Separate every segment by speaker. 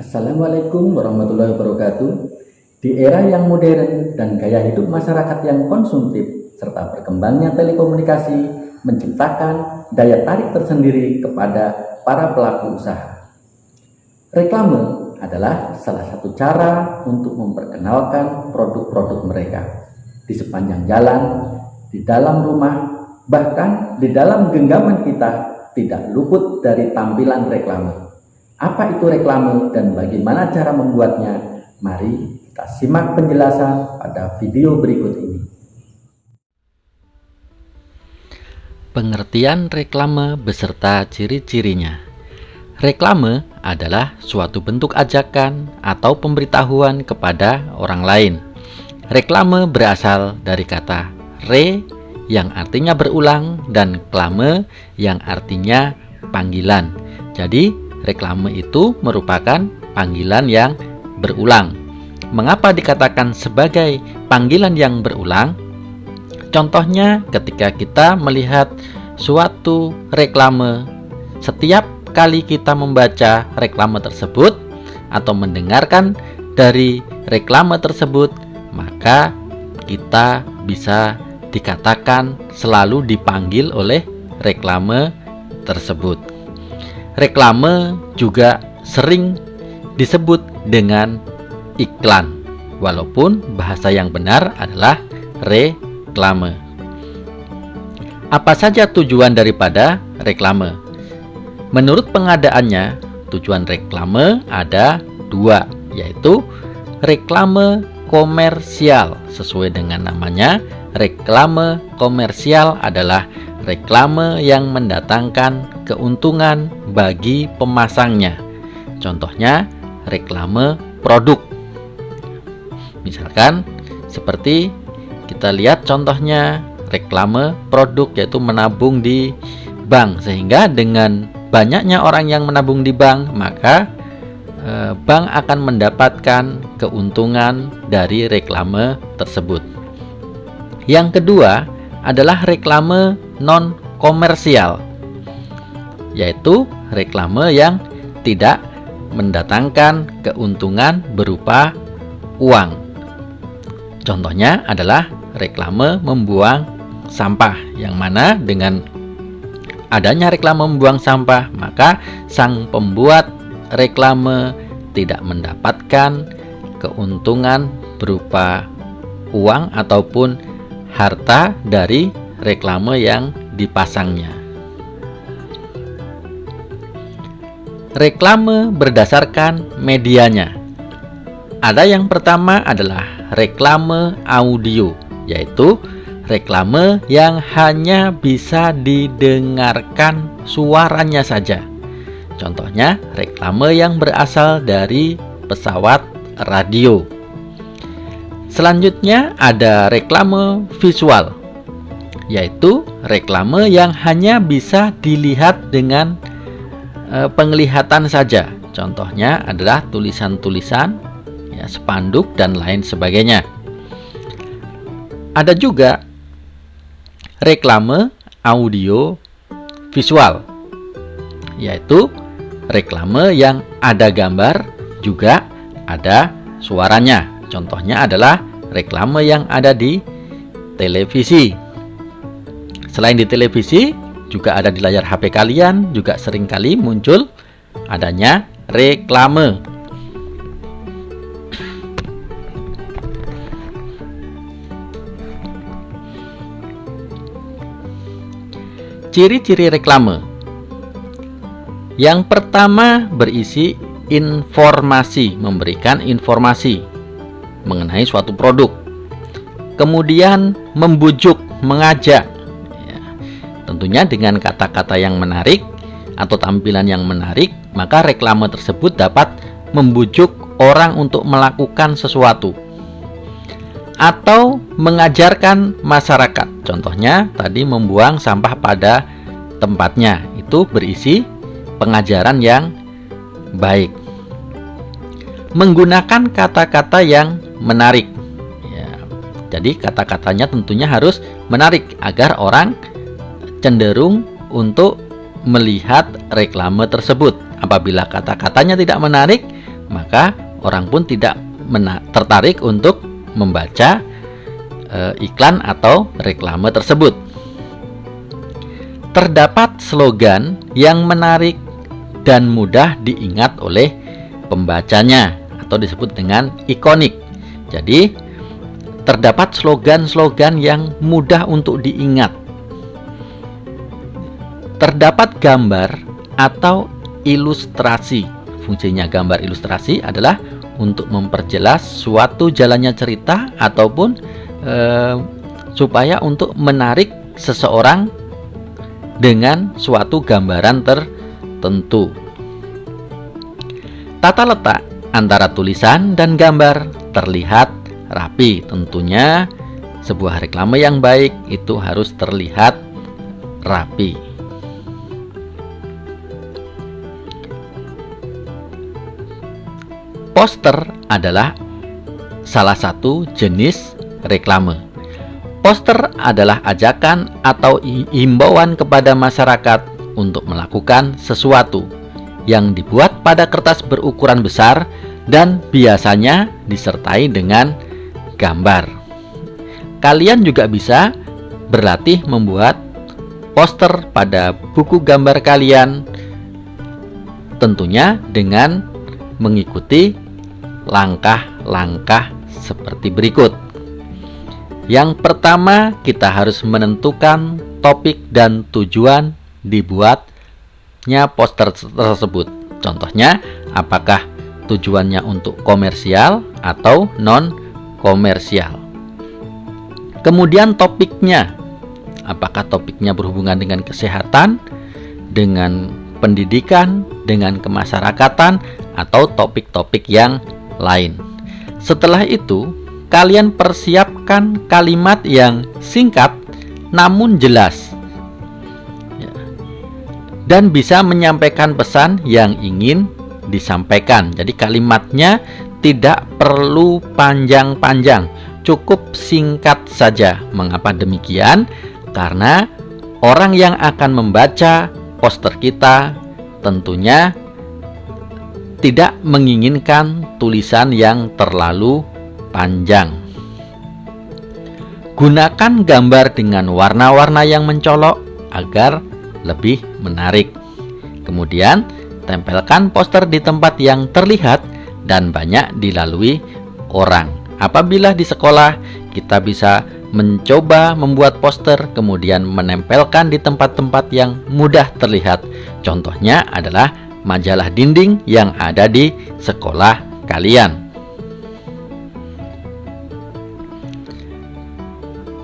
Speaker 1: Assalamualaikum warahmatullahi wabarakatuh. Di era yang modern dan gaya hidup masyarakat yang konsumtif serta berkembangnya telekomunikasi menciptakan daya tarik tersendiri kepada para pelaku usaha. Reklame adalah salah satu cara untuk memperkenalkan produk-produk mereka di sepanjang jalan, di dalam rumah, bahkan di dalam genggaman kita tidak luput dari tampilan reklame. Apa itu reklame dan bagaimana cara membuatnya? Mari kita simak penjelasan pada video berikut ini.
Speaker 2: Pengertian reklame beserta ciri-cirinya. Reklame adalah suatu bentuk ajakan atau pemberitahuan kepada orang lain. Reklame berasal dari kata re yang artinya berulang dan klame yang artinya panggilan. Jadi reklame itu merupakan panggilan yang berulang. Mengapa dikatakan sebagai panggilan yang berulang? Contohnya ketika kita melihat suatu reklame, setiap kali kita membaca reklame tersebut atau mendengarkan dari reklame tersebut, maka kita bisa dikatakan selalu dipanggil oleh reklame tersebut. Reklame juga sering disebut dengan iklan, walaupun bahasa yang benar adalah reklame. Apa saja tujuan daripada reklame? Menurut pengadaannya, tujuan reklame ada dua, yaitu reklame komersial. Sesuai dengan namanya, reklame komersial adalah reklame yang mendatangkan keuntungan bagi pemasangnya. Contohnya reklame produk. Misalkan seperti kita lihat contohnya reklame produk, yaitu menabung di bank, sehingga dengan banyaknya orang yang menabung di bank, maka bank akan mendapatkan keuntungan dari reklame tersebut. Yang kedua adalah reklame non komersial, yaitu reklame yang tidak mendatangkan keuntungan berupa uang. Contohnya adalah reklame membuang sampah, yang mana dengan adanya reklame membuang sampah, maka sang pembuat reklame tidak mendapatkan keuntungan berupa uang ataupun harta dari reklame yang dipasangnya. Reklame berdasarkan medianya. Ada yang pertama adalah reklame audio, yaitu reklame yang hanya bisa didengarkan suaranya saja. Contohnya reklame yang berasal dari pesawat radio. Selanjutnya ada reklame visual, yaitu reklame yang hanya bisa dilihat dengan penglihatan saja. Contohnya adalah tulisan-tulisan, ya, spanduk dan lain sebagainya. Ada juga reklame audio visual, yaitu reklame yang ada gambar juga ada suaranya. Contohnya adalah reklame yang ada di televisi. Selain di televisi, juga ada di layar HP kalian, juga seringkali muncul adanya reklame. Ciri-ciri reklame. Yang pertama berisi informasi, memberikan informasi mengenai suatu produk. Kemudian membujuk, mengajak, ya, tentunya dengan kata-kata yang menarik atau tampilan yang menarik, maka reklame tersebut dapat membujuk orang untuk melakukan sesuatu atau mengajarkan masyarakat. Contohnya tadi membuang sampah pada tempatnya, itu berisi pengajaran yang baik. Menggunakan kata-kata yang menarik, ya, jadi kata-katanya tentunya harus menarik agar orang cenderung untuk melihat reklame tersebut. Apabila kata-katanya tidak menarik, maka orang pun tidak tertarik untuk membaca iklan atau reklame tersebut. Terdapat slogan yang menarik dan mudah diingat oleh pembacanya atau disebut dengan ikonik. Jadi terdapat slogan-slogan yang mudah untuk diingat. Terdapat gambar atau ilustrasi. Fungsinya gambar ilustrasi adalah untuk memperjelas suatu jalannya cerita ataupun supaya untuk menarik seseorang dengan suatu gambaran tertentu. Tata letak antara tulisan dan gambar terlihat rapi. Tentunya sebuah reklame yang baik itu harus terlihat rapi. Poster adalah salah satu jenis reklame. Poster adalah ajakan atau himbauan kepada masyarakat untuk melakukan sesuatu yang dibuat pada kertas berukuran besar dan biasanya disertai dengan gambar. Kalian juga bisa berlatih membuat poster pada buku gambar kalian, tentunya dengan mengikuti langkah-langkah seperti berikut. Yang pertama, kita harus menentukan topik dan tujuan dibuatnya poster tersebut. Contohnya, apakah tujuannya untuk komersial atau non-komersial. Kemudian topiknya, apakah topiknya berhubungan dengan kesehatan, dengan pendidikan, dengan kemasyarakatan, atau topik-topik yang lain. Setelah itu, kalian persiapkan kalimat yang singkat namun jelas dan bisa menyampaikan pesan yang ingin disampaikan. Jadi kalimatnya tidak perlu panjang-panjang, cukup singkat saja. Mengapa demikian? Karena orang yang akan membaca poster kita tentunya tidak menginginkan tulisan yang terlalu panjang. Gunakan gambar dengan warna-warna yang mencolok agar lebih menarik. Kemudian, tempelkan poster di tempat yang terlihat dan banyak dilalui orang. Apabila di sekolah, kita bisa mencoba membuat poster kemudian menempelkan di tempat-tempat yang mudah terlihat. Contohnya adalah majalah dinding yang ada di sekolah kalian.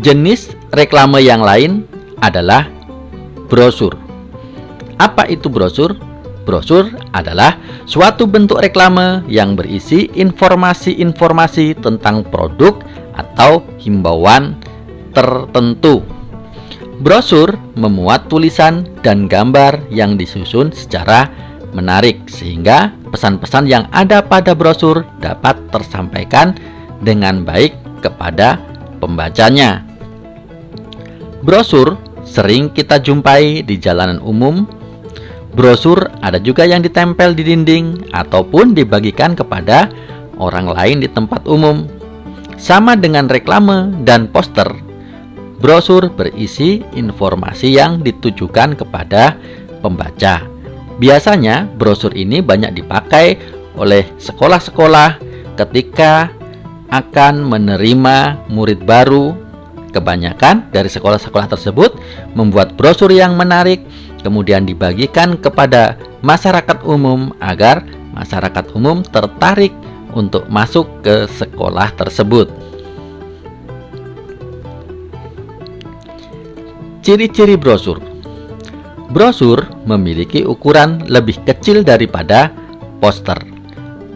Speaker 2: Jenis reklame yang lain adalah brosur. Apa itu brosur? Brosur adalah suatu bentuk reklame yang berisi informasi-informasi tentang produk atau himbauan tertentu. Brosur memuat tulisan dan gambar yang disusun secara menarik sehingga pesan-pesan yang ada pada brosur dapat tersampaikan dengan baik kepada pembacanya. Brosur sering kita jumpai di jalanan umum. Brosur ada juga yang ditempel di dinding ataupun dibagikan kepada orang lain di tempat umum. Sama dengan reklame dan poster, brosur berisi informasi yang ditujukan kepada pembaca. Biasanya brosur ini banyak dipakai oleh sekolah-sekolah ketika akan menerima murid baru. Kebanyakan dari sekolah-sekolah tersebut membuat brosur yang menarik kemudian dibagikan kepada masyarakat umum agar masyarakat umum tertarik untuk masuk ke sekolah tersebut. Ciri-ciri brosur. Brosur memiliki ukuran lebih kecil daripada poster.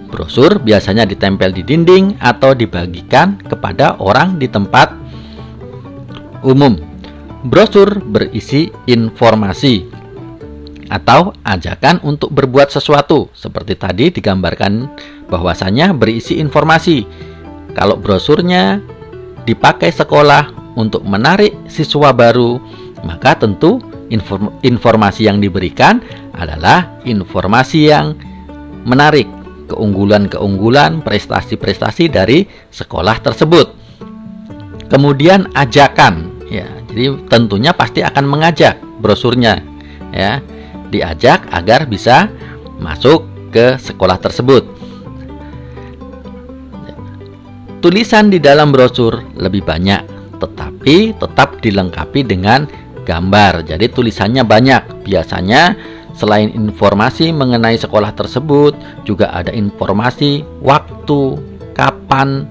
Speaker 2: Brosur biasanya ditempel di dinding atau dibagikan kepada orang di tempat umum. Brosur berisi informasi atau ajakan untuk berbuat sesuatu. Seperti tadi digambarkan bahwasanya berisi informasi. Kalau brosurnya dipakai sekolah untuk menarik siswa baru, maka tentu informasi yang diberikan adalah informasi yang menarik. keunggulan-keunggulan, prestasi-prestasi dari sekolah tersebut. Kemudian ajakan, ya. Jadi tentunya pasti akan mengajak brosurnya, ya. Diajak agar bisa masuk ke sekolah tersebut. Tulisan di dalam brosur lebih banyak, tetapi tetap dilengkapi dengan gambar. Jadi tulisannya banyak. Biasanya selain informasi mengenai sekolah tersebut, juga ada informasi waktu, kapan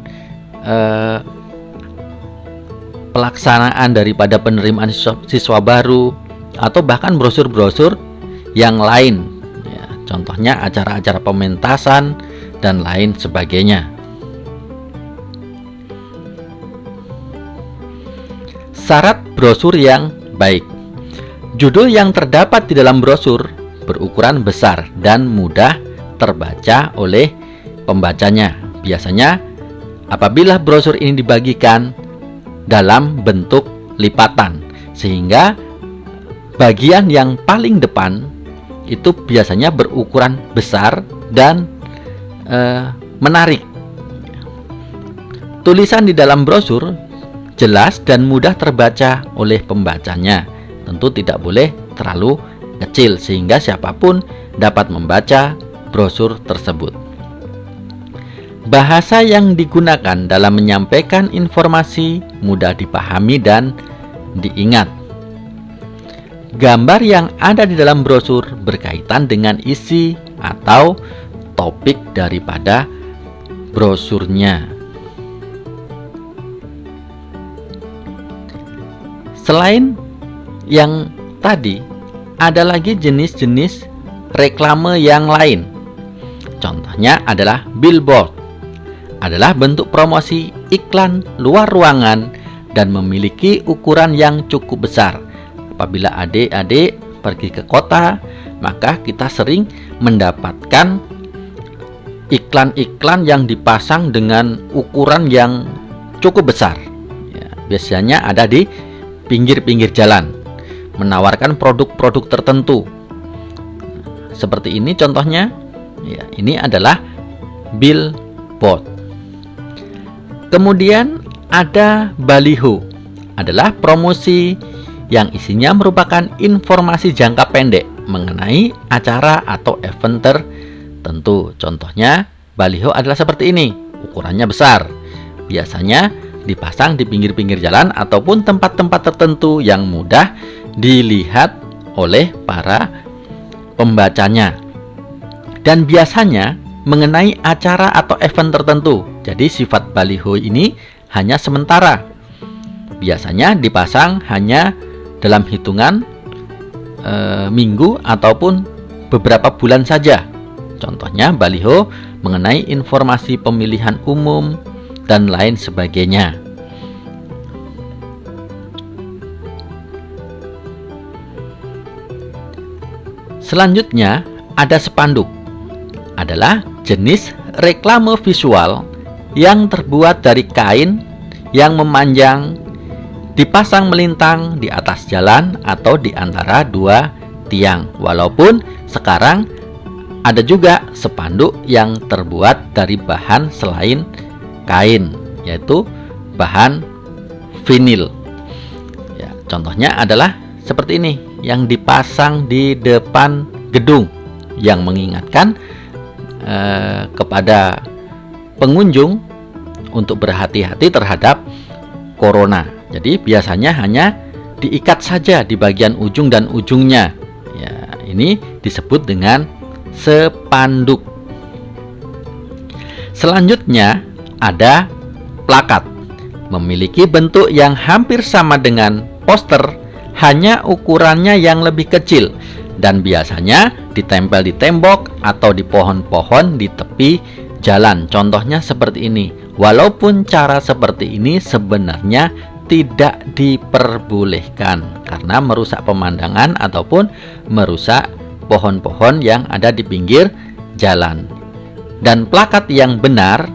Speaker 2: pelaksanaan daripada penerimaan siswa baru, atau bahkan brosur-brosur yang lain. Ya, contohnya acara-acara pementasan dan lain sebagainya. Syarat brosur yang baik. Judul yang terdapat di dalam brosur berukuran besar dan mudah terbaca oleh pembacanya. Biasanya apabila brosur ini dibagikan dalam bentuk lipatan, sehingga bagian yang paling depan itu biasanya berukuran besar dan menarik. Tulisan di dalam brosur jelas dan mudah terbaca oleh pembacanya. Tentu tidak boleh terlalu kecil sehingga siapapun dapat membaca brosur tersebut. Bahasa yang digunakan dalam menyampaikan informasi mudah dipahami dan diingat. Gambar yang ada di dalam brosur berkaitan dengan isi atau topik daripada brosurnya. Selain yang tadi, ada lagi jenis-jenis reklame yang lain. Contohnya adalah billboard. Adalah bentuk promosi iklan luar ruangan dan memiliki ukuran yang cukup besar. Apabila adik-adik pergi ke kota, maka kita sering mendapatkan iklan-iklan yang dipasang dengan ukuran yang cukup besar. Ya, biasanya ada di pinggir-pinggir jalan, menawarkan produk-produk tertentu. Seperti ini contohnya. Ya, ini adalah billboard. Kemudian ada baliho. Adalah promosi yang isinya merupakan informasi jangka pendek mengenai acara atau event tertentu. Contohnya, baliho adalah seperti ini. Ukurannya besar. Biasanya dipasang di pinggir-pinggir jalan ataupun tempat-tempat tertentu yang mudah dilihat oleh para pembacanya. Dan biasanya mengenai acara atau event tertentu. Jadi sifat baliho ini hanya sementara. Biasanya dipasang hanya dalam hitungan minggu ataupun beberapa bulan saja. Contohnya baliho mengenai informasi pemilihan umum dan lain sebagainya. Selanjutnya ada spanduk. Adalah jenis reklame visual yang terbuat dari kain yang memanjang, dipasang melintang di atas jalan atau di antara dua tiang. Walaupun sekarang ada juga spanduk yang terbuat dari bahan selain kain, yaitu bahan vinil. Ya, contohnya adalah seperti ini yang dipasang di depan gedung yang mengingatkan kepada pengunjung untuk berhati-hati terhadap corona. Jadi biasanya hanya diikat saja di bagian ujung dan ujungnya. Ya, ini disebut dengan spanduk. Selanjutnya ada plakat. Memiliki bentuk yang hampir sama dengan poster, hanya ukurannya yang lebih kecil dan biasanya ditempel di tembok atau di pohon-pohon di tepi jalan. Contohnya seperti ini. Walaupun cara seperti ini sebenarnya tidak diperbolehkan karena merusak pemandangan ataupun merusak pohon-pohon yang ada di pinggir jalan. Dan plakat yang benar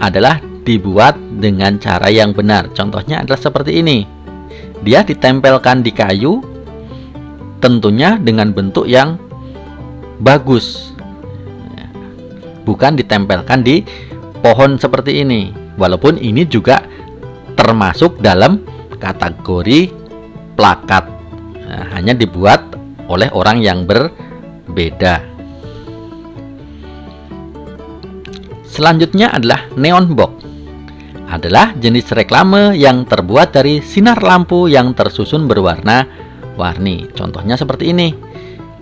Speaker 2: adalah dibuat dengan cara yang benar. Contohnya adalah seperti ini. Dia ditempelkan di kayu, tentunya dengan bentuk yang bagus. bukan ditempelkan di pohon seperti ini. Walaupun ini juga termasuk dalam kategori plakat, hanya dibuat oleh orang yang berbeda. Selanjutnya adalah neon box. Adalah jenis reklame yang terbuat dari sinar lampu yang tersusun berwarna-warni. Contohnya seperti ini.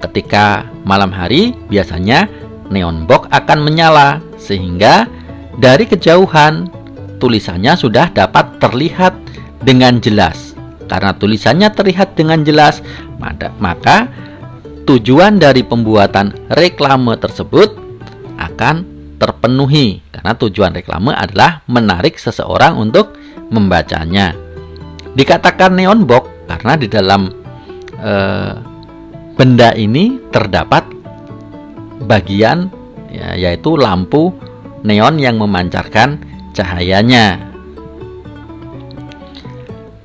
Speaker 2: Ketika malam hari, biasanya neon box akan menyala sehingga dari kejauhan tulisannya sudah dapat terlihat dengan jelas. Karena tulisannya terlihat dengan jelas, maka tujuan dari pembuatan reklame tersebut akan terpenuhi. Karena tujuan reklame adalah menarik seseorang untuk membacanya. Dikatakan neon box karena di dalam benda ini terdapat bagian yaitu lampu neon yang memancarkan cahayanya.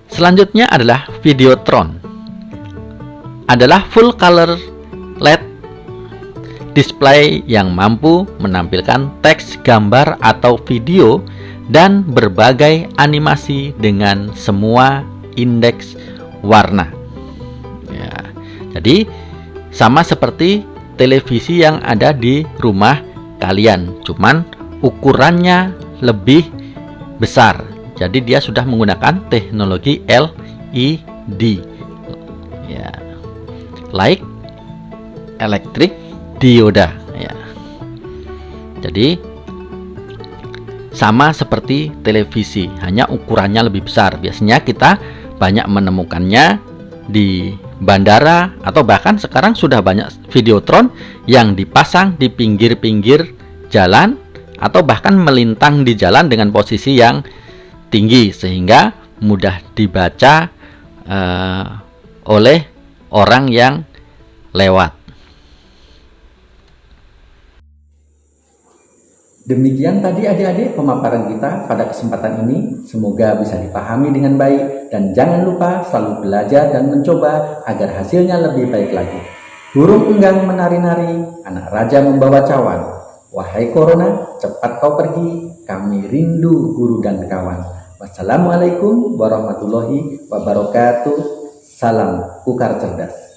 Speaker 2: Selanjutnya adalah Videotron. Adalah full color LED display yang mampu menampilkan teks, gambar, atau video dan berbagai animasi dengan semua indeks warna. Ya, jadi sama seperti televisi yang ada di rumah kalian, cuman ukurannya lebih besar. Jadi dia sudah menggunakan teknologi LED, ya, light electric dioda, ya. Jadi sama seperti televisi, hanya ukurannya lebih besar. Biasanya kita banyak menemukannya di bandara atau bahkan sekarang sudah banyak Videotron yang dipasang di pinggir-pinggir jalan atau bahkan melintang di jalan dengan posisi yang tinggi sehingga mudah dibaca oleh orang yang lewat.
Speaker 1: Demikian tadi adik-adik pemaparan kita pada kesempatan ini. Semoga bisa dipahami dengan baik dan jangan lupa selalu belajar dan mencoba agar hasilnya lebih baik lagi. Burung enggang menari-nari, anak raja membawa cawan. Wahai corona, cepat kau pergi, kami rindu guru dan kawan. Wassalamualaikum warahmatullahi wabarakatuh. Salam Ukar Cerdas.